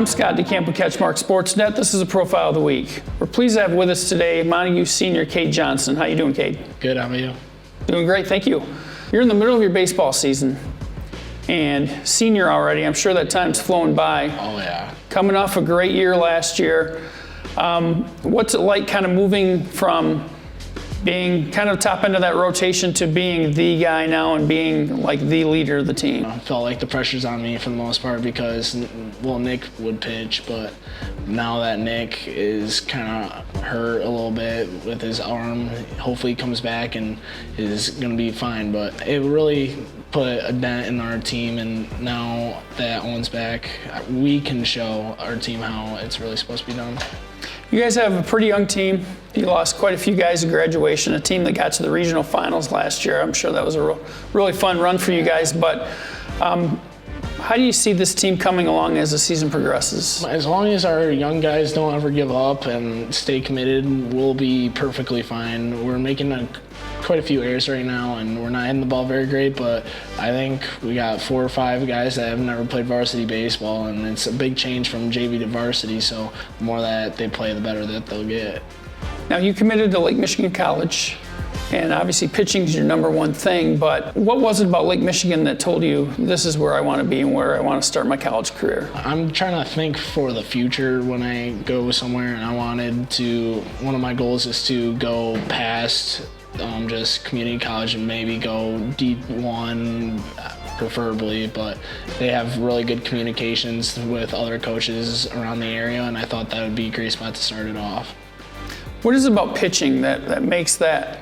I'm Scott DeCamp with CatchMark SportsNet. This is a Profile of the Week. We're pleased to have with us today Montague senior Kade Johnson. How you doing, Kade? Good, how about you? Doing great, thank you. You're in the middle of your baseball season and senior already. I'm sure that time's flown by. Oh yeah. Coming off a great year last year. What's it like kind of moving from being kind of top end of that rotation to being the guy now and being like the leader of the team? I felt like the pressure's on me for the most part because, well, Nick would pitch, but now that Nick is kind of hurt a little bit with his arm, hopefully he comes back and is going to be fine. But it really put a dent in our team, and now that Owen's back, we can show our team how it's really supposed to be done. You guys have a pretty young team. You lost quite a few guys at graduation, a team that got to the regional finals last year. I'm sure that was a really fun run for you guys, but how do you see this team coming along as the season progresses? As long as our young guys don't ever give up and stay committed, we'll be perfectly fine. We're making quite a few errors right now, and we're not hitting the ball very great, but I think we got 4 or 5 guys that have never played varsity baseball, and it's a big change from JV to varsity, so the more that they play, the better that they'll get. Now, you committed to Lake Michigan College, and obviously pitching is your #1 thing, but what was it about Lake Michigan that told you this is where I want to be and where I want to start my college career? I'm trying to think for the future when I go somewhere, and one of my goals is to go past just community college and maybe go D1 preferably, but they have really good communications with other coaches around the area, and I thought that would be a great spot to start it off. What is it about pitching that makes that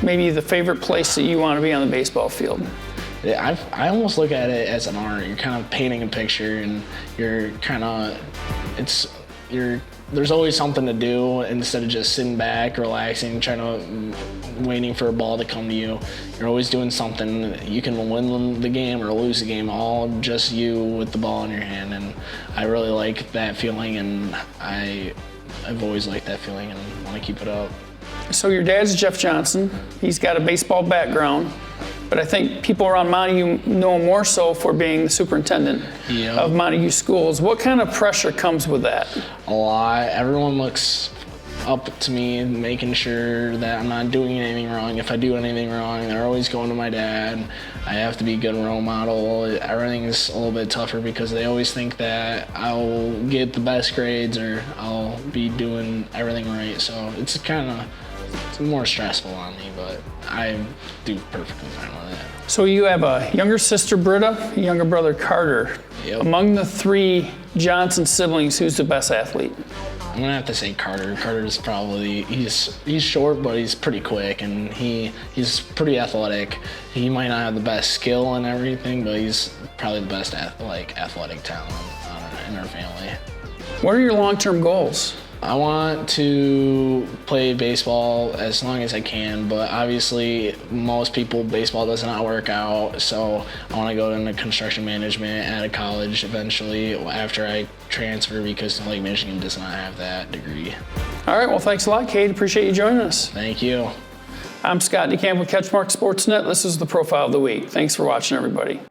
maybe the favorite place that you want to be on the baseball field? I almost look at it as an art. You're kind of painting a picture, and there's always something to do instead of just sitting back, relaxing, waiting for a ball to come to you. You're always doing something. You can win the game or lose the game, all just you with the ball in your hand. And I really like that feeling, and I've always liked that feeling and want to keep it up. So your dad's Jeff Johnson. He's got a baseball background, but I think people around Montague know him more so for being the superintendent of Montague schools. What kind of pressure comes with that? A lot. Everyone looks up to me, making sure that I'm not doing anything wrong. If I do anything wrong, they're always going to my dad. I have to be a good role model. Everything's a little bit tougher because they always think that I'll get the best grades or I'll be doing everything right. So it's more stressful on me, but I do perfectly fine with it. So you have a younger sister, Britta, a younger brother, Carter. Yep. Among the 3 Johnson siblings, who's the best athlete? I'm gonna have to say Carter. Carter's probably, he's short, but he's pretty quick, and he's pretty athletic. He might not have the best skill and everything, but he's probably the best athletic talent in our family. What are your long-term goals? I want to play baseball as long as I can, but obviously most people, baseball does not work out, so I want to go into construction management at a college eventually after I transfer because Lake Michigan does not have that degree. All right, well, thanks a lot, Kade. Appreciate you joining us. Thank you. I'm Scott DeCamp with CatchMark SportsNet. This is the Profile of the Week. Thanks for watching, everybody.